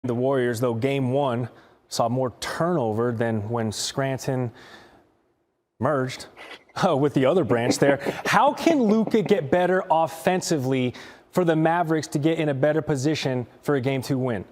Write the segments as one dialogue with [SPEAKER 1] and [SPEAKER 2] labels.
[SPEAKER 1] The Warriors, though, game one saw more turnover than when Scranton merged with the other branch there. How can Luka get better offensively for the Mavericks to get in a better position for a Game 2 win?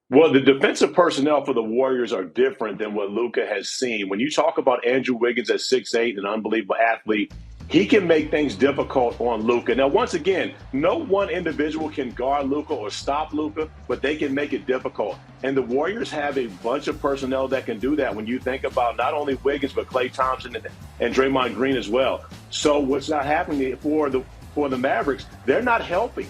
[SPEAKER 2] Well, the defensive personnel for the Warriors are different than what Luka has seen. When you talk about Andrew Wiggins at 6'8", an unbelievable athlete, he can make things difficult on Luka. Now, once again, no one individual can guard Luka or stop Luka, but they can make it difficult. And the Warriors have a bunch of personnel that can do that when you think about not only Wiggins, but Klay Thompson and Draymond Green as well. So what's not happening for the Mavericks, they're not helping.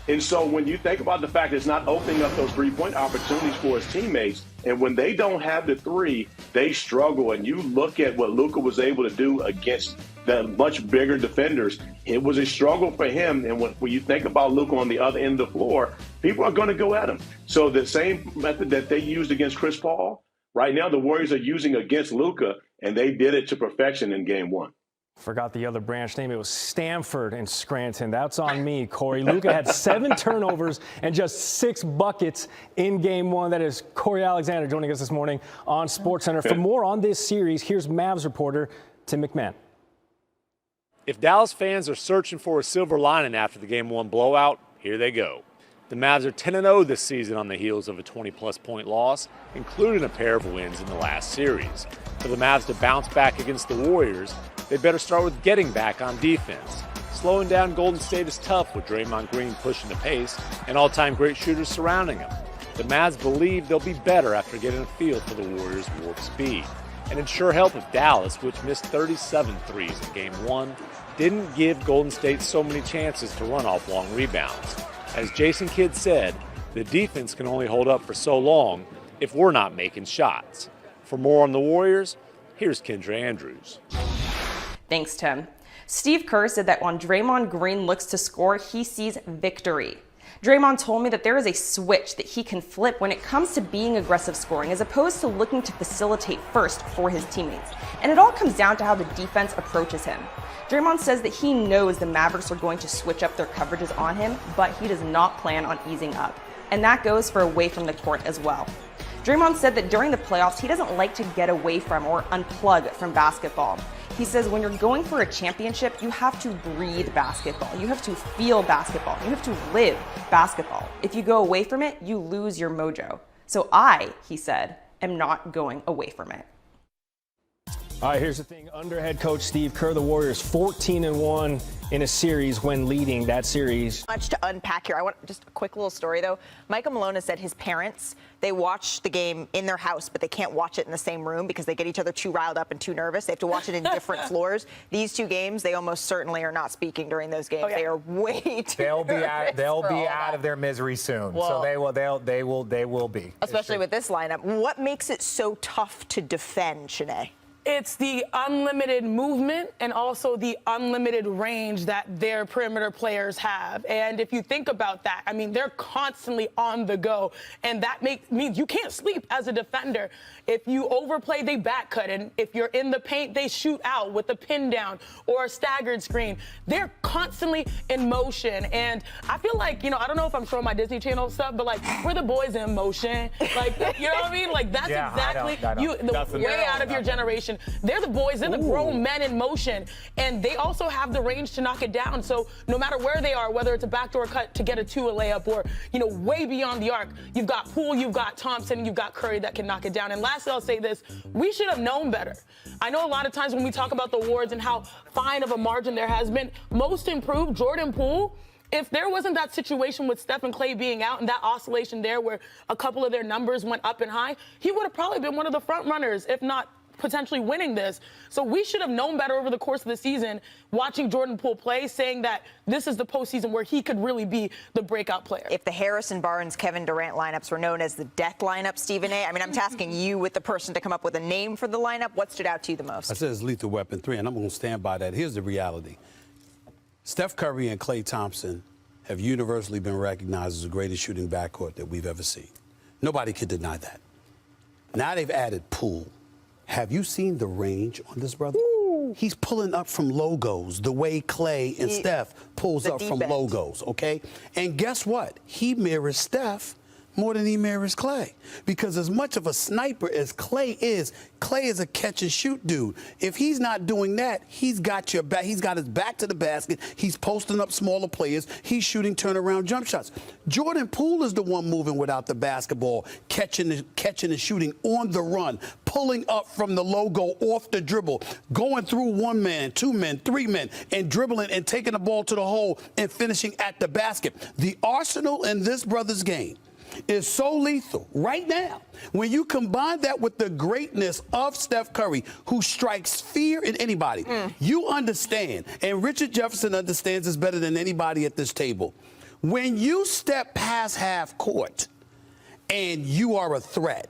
[SPEAKER 2] And so when you think about the fact that it's not opening up those three-point opportunities for his teammates, and when they don't have the three, they struggle. And you look at what Luka was able to do against the much bigger defenders, it was a struggle for him. And when you think about Luka on the other end of the floor, people are going to go at him. So the same method that they used against Chris Paul, right now the Warriors are using against Luka, and they did it to perfection in game one.
[SPEAKER 1] Forgot the other branch name. It was Stanford and Scranton. That's on me, Corey. Luka had 7 turnovers and just 6 buckets in game one. That is Corey Alexander joining us this morning on SportsCenter. For more on this series, here's Mavs reporter Tim McMahon.
[SPEAKER 3] If Dallas fans are searching for a silver lining after the game one blowout, here they go. The Mavs are 10-0 this season on the heels of a 20-plus point loss, including a pair of wins in the last series. For the Mavs to bounce back against the Warriors, they better start with getting back on defense. Slowing down Golden State is tough with Draymond Green pushing the pace and all-time great shooters surrounding him. The Mavs believe they'll be better after getting a feel for the Warriors' warp speed. And it sure helped if Dallas, which missed 37 threes in game one, didn't give Golden State so many chances to run off long rebounds. As Jason Kidd said, the defense can only hold up for so long if we're not making shots. For more on the Warriors, here's Kendra Andrews.
[SPEAKER 4] Thanks, Tim. Steve Kerr said that when Draymond Green looks to score, he sees victory. Draymond told me that there is a switch that he can flip when it comes to being aggressive scoring as opposed to looking to facilitate first for his teammates. And it all comes down to how the defense approaches him. Draymond says that he knows the Mavericks are going to switch up their coverages on him, but he does not plan on easing up. And that goes for away from the court as well. Draymond said that during the playoffs, he doesn't like to get away from or unplug from basketball. He says when you're going for a championship, you have to breathe basketball. You have to feel basketball. You have to live basketball. If you go away from it, you lose your mojo. So he said, am not going away from it.
[SPEAKER 1] All right, here's the thing. Under head coach Steve Kerr, the Warriors 14-1 in a series when leading that series.
[SPEAKER 5] Much to unpack here. I want just a quick little story, though. Michael Malone has said his parents, they watch the game in their house, but they can't watch it in the same room because they get each other too riled up and too nervous. They have to watch it in different floors. These two games, they almost certainly are not speaking during those games. They are way too
[SPEAKER 6] They'll be out of their misery soon.
[SPEAKER 5] Well,
[SPEAKER 6] so they will be.
[SPEAKER 5] Especially with this lineup. What makes it so tough to defend, Shanae?
[SPEAKER 7] It's the unlimited movement and also the unlimited range that their perimeter players have. And if you think about that, I mean, they're constantly on the go. And that means you can't sleep as a defender. If you overplay, they back cut. And if you're in the paint, they shoot out with a pin down or a staggered screen. They're constantly in motion. And I feel like, I don't know if I'm showing my Disney Channel stuff, but like, we're the boys in motion. Like, you know what I mean? Like, that's exactly way out of your generation. They're the boys, they're the grown men in motion, and they also have the range to knock it down. So no matter where they are, whether it's a backdoor cut to get a layup or, way beyond the arc, you've got Poole, you've got Thompson, and you've got Curry that can knock it down. And lastly, I'll say this, we should have known better. I know a lot of times when we talk about the awards and how fine of a margin there has been, most improved, Jordan Poole, if there wasn't that situation with Steph and Klay being out and that oscillation there where a couple of their numbers went up and high, he would have probably been one of the front runners, if not potentially winning this. So we should have known better over the course of the season, watching Jordan Poole play, saying that this is the postseason where he could really be the breakout player.
[SPEAKER 5] If the Harrison Barnes, Kevin Durant lineups were known as the death lineup, Stephen A., I mean, I'm tasking you with the person to come up with a name for the lineup. What stood out to you the most?
[SPEAKER 8] I said it's Lethal Weapon 3, and I'm going to stand by that. Here's the reality. Steph Curry and Klay Thompson have universally been recognized as the greatest shooting backcourt that we've ever seen. Nobody could deny that. Now they've added Poole. Have you seen the range on this brother? Ooh. He's pulling up from logos the way Klay and Steph pulls up from logos, okay? And guess what? He mirrors Steph more than he mirrors Clay. Because as much of a sniper as Clay is a catch and shoot dude. If he's not doing that, he's got your back. He's got his back to the basket. He's posting up smaller players. He's shooting turnaround jump shots. Jordan Poole is the one moving without the basketball, catching and shooting on the run, pulling up from the logo off the dribble, going through 1 man, 2 men, 3 men, and dribbling and taking the ball to the hole and finishing at the basket. The arsenal in this brother's game is so lethal right now. When you combine that with the greatness of Steph Curry, who strikes fear in anybody, you understand, and Richard Jefferson understands this better than anybody at this table. When you step past half court and you are a threat,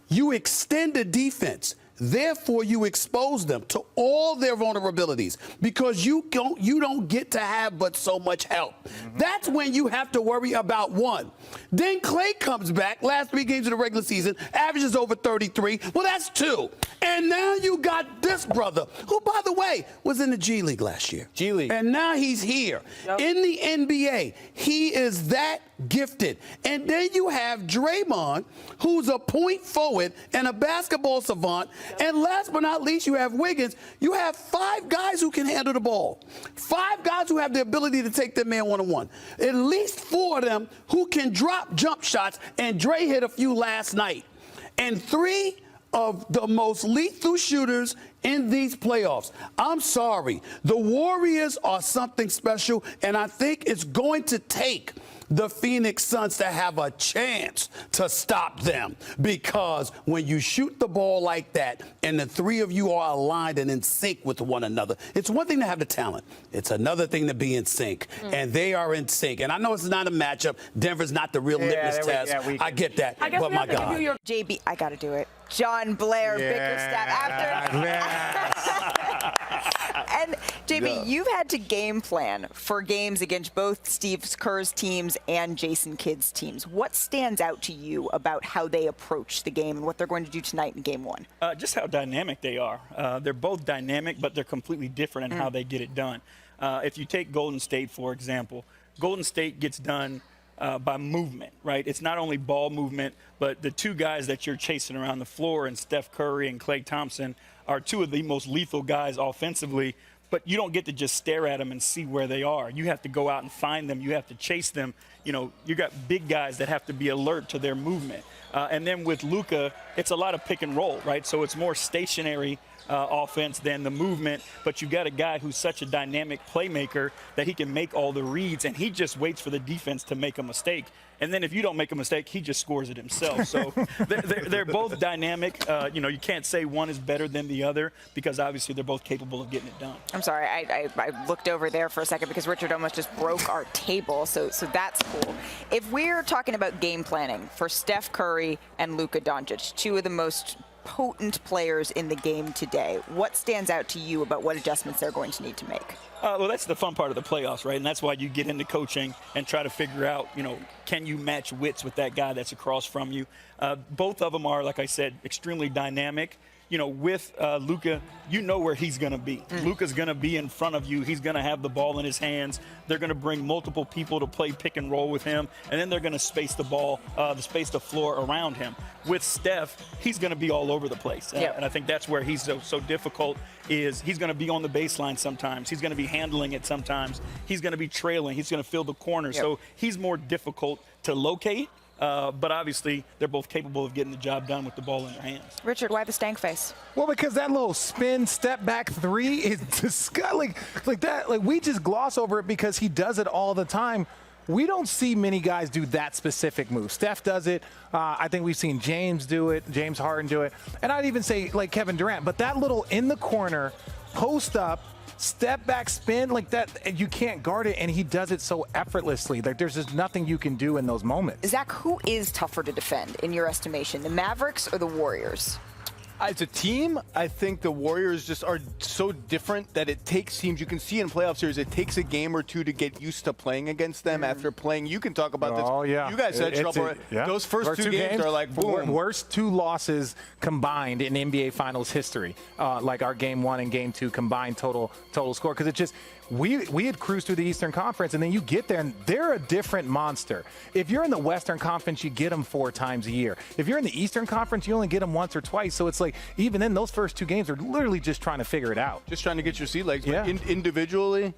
[SPEAKER 8] you extend the defense. Therefore, you expose them to all their vulnerabilities because you don't get to have but so much help. That's when you have to worry about one. Then Clay comes back, last 3 games of the regular season, averages over 33. Well, that's 2. And now you got this brother, who, by the way, was in the G League last year.
[SPEAKER 6] G League.
[SPEAKER 8] And now he's here. In the NBA, he is that gifted. And then you have Draymond, who's a point forward and a basketball savant. And last but not least, you have Wiggins. You have 5 guys who can handle the ball. 5 guys who have the ability to take their man one-on-one. At least 4 of them who can drop jump shots, and Dre hit a few last night. And 3 of the most lethal shooters in these playoffs. I'm sorry. The Warriors are something special, and I think it's going to take the Phoenix Suns to have a chance to stop them, because when you shoot the ball like that and the 3 of you are aligned and in sync with one another, it's one thing to have the talent. It's another thing to be in sync, and they are in sync. And I know it's not a matchup. Denver's not the real litmus test. I get that, but my God.
[SPEAKER 5] JB, I got to do it. John Blair, Bickerstaff after. And JB, you've had to game plan for games against both Steve Kerr's teams and Jason Kidd's teams. What stands out to you about how they approach the game and what they're going to do tonight in Game 1?
[SPEAKER 9] Just how dynamic they are. They're both dynamic, but they're completely different in how they get it done. If you take Golden State, for example, Golden State gets done by movement, right? It's not only ball movement, but the 2 guys that you're chasing around the floor, and Steph Curry and Klay Thompson, are 2 of the most lethal guys offensively. But you don't get to just stare at them and see where they are. You have to go out and find them. You have to chase them. You know, you got big guys that have to be alert to their movement. And then with Luka, it's a lot of pick and roll, right? So it's more stationary offense than the movement, but you got a guy who's such a dynamic playmaker that he can make all the reads, and he just waits for the defense to make a mistake. And then if you don't make a mistake, he just scores it himself. So they're both dynamic. You know, you can't say one is better than the other, because obviously they're both capable of getting it done.
[SPEAKER 5] I'm sorry, I looked over there for a second because Richard almost just broke our table, so that's cool. If we're talking about game planning for Steph Curry and Luka Doncic, 2 of the most potent players in the game today, what stands out to you about what adjustments they're going to need to make?
[SPEAKER 9] Well, that's the fun part of the playoffs, right? And that's why you get into coaching and try to figure out, you know, can you match wits with that guy that's across from you? Both of them are, like I said, extremely dynamic. You know, with Luka, you know where he's going to be. Luka's going to be in front of you. He's going to have the ball in his hands. They're going to bring multiple people to play pick and roll with him, and then they're going to space the ball, space the floor around him. With Steph, he's going to be all over the place. And I think that's where he's so difficult, is he's going to be on the baseline sometimes. He's going to be handling it sometimes. He's going to be trailing. He's going to fill the corner. So he's more difficult to locate. But obviously, they're both capable of getting the job done with the ball in their hands.
[SPEAKER 5] Richard, why the stank face?
[SPEAKER 6] Well, because that little spin step back 3 is disgusting. Like that. Like, we just gloss over it because he does it all the time. We don't see many guys do that specific move. Steph does it. I think we've seen James do it, James Harden do it. And I'd even say like Kevin Durant. But that little in the corner, post up, step back spin like that, you can't guard it, and he does it so effortlessly. Like, there's just nothing you can do in those moments.
[SPEAKER 5] Zach, who is tougher to defend in your estimation, the Mavericks or the Warriors?
[SPEAKER 10] As a team, I think the Warriors just are so different that it takes teams. You can see in playoff series, it takes a game or 2 to get used to playing against them. After playing, you can talk about this.
[SPEAKER 6] Oh, yeah.
[SPEAKER 10] You guys had trouble. Those first 2 games are like, boom.
[SPEAKER 6] Worst 2 losses combined in NBA Finals history. Like our Game 1 and Game 2 combined total score. Because it just, we had cruised through the Eastern Conference, and then you get there, and they're a different monster. If you're in the Western Conference, you get them 4 times a year. If you're in the Eastern Conference, you only get them once or twice. So it's like, even then, those first 2 games are literally just trying to figure it out.
[SPEAKER 10] Just trying to get your sea legs.
[SPEAKER 6] Yeah.
[SPEAKER 10] But individually,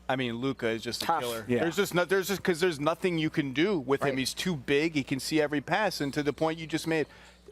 [SPEAKER 10] I mean, Luka is just a killer.
[SPEAKER 6] Yeah.
[SPEAKER 10] There's nothing you can do with him. He's too big. He can see every pass. And to the point you just made,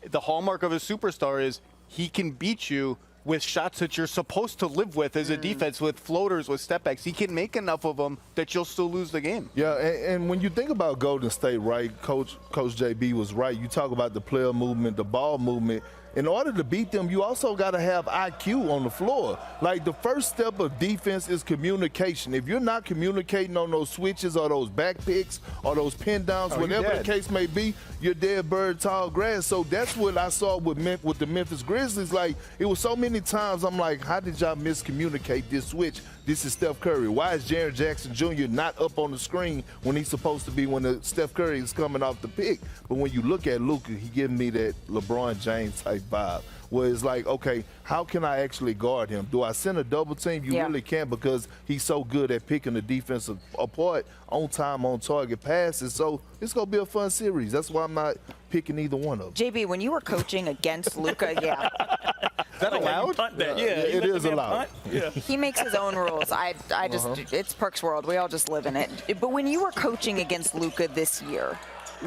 [SPEAKER 10] the hallmark of a superstar is he can beat you with shots that you're supposed to live with as a defense, with floaters, with step backs. He can make enough of them that you'll still lose the game.
[SPEAKER 11] Yeah, and when you think about Golden State, right, Coach JB was right. You talk about the player movement, the ball movement. In order to beat them, you also got to have IQ on the floor. Like, the first step of defense is communication. If you're not communicating on those switches or those back picks or those pin downs, whatever the case may be, you're dead bird, tall grass. So that's what I saw with the Memphis Grizzlies. Like, it was so many times I'm like, how did y'all miscommunicate this switch? This is Steph Curry. Why is Jaren Jackson Jr. not up on the screen when he's supposed to be when the Steph Curry is coming off the pick? But when you look at Luka, he giving me that LeBron James type vibe, where it's like, okay, how can I actually guard him? Do I send a double team? You really can't, because he's so good at picking the defense apart, on time, on target passes. So it's going to be a fun series. That's why I'm not picking either one of them.
[SPEAKER 5] JB, when you were coaching against Luka,
[SPEAKER 10] Is that allowed?
[SPEAKER 11] It is allowed.
[SPEAKER 9] Yeah.
[SPEAKER 5] he makes his own rules. I just, it's Perk's world. We all just live in it. But when you were coaching against Luka this year,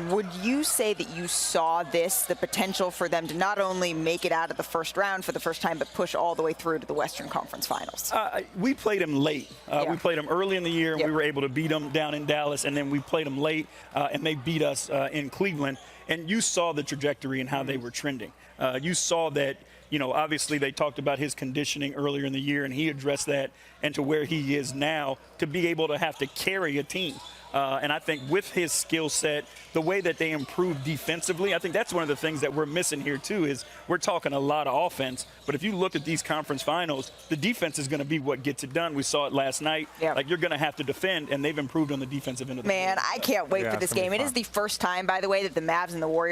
[SPEAKER 5] would you say that you saw the potential for them to not only make it out of the first round for the first time, but push all the way through to the Western Conference Finals?
[SPEAKER 9] We played them late. We played them early in the year, and we were able to beat them down in Dallas, and then we played them late, and they beat us in Cleveland. And you saw the trajectory and how they were trending. You saw that, obviously they talked about his conditioning earlier in the year, and he addressed that, and to where he is now, to be able to have to carry a team. And I think with his skill set, the way that they improve defensively, I think that's one of the things that we're missing here too, is we're talking a lot of offense. But if you look at these conference finals, the defense is going to be what gets it done. We saw it last night. Like, you're going to have to defend, and they've improved on the defensive end of the
[SPEAKER 5] Man, I can't wait for this game. It is the first time, by the way, that the Mavs and the Warriors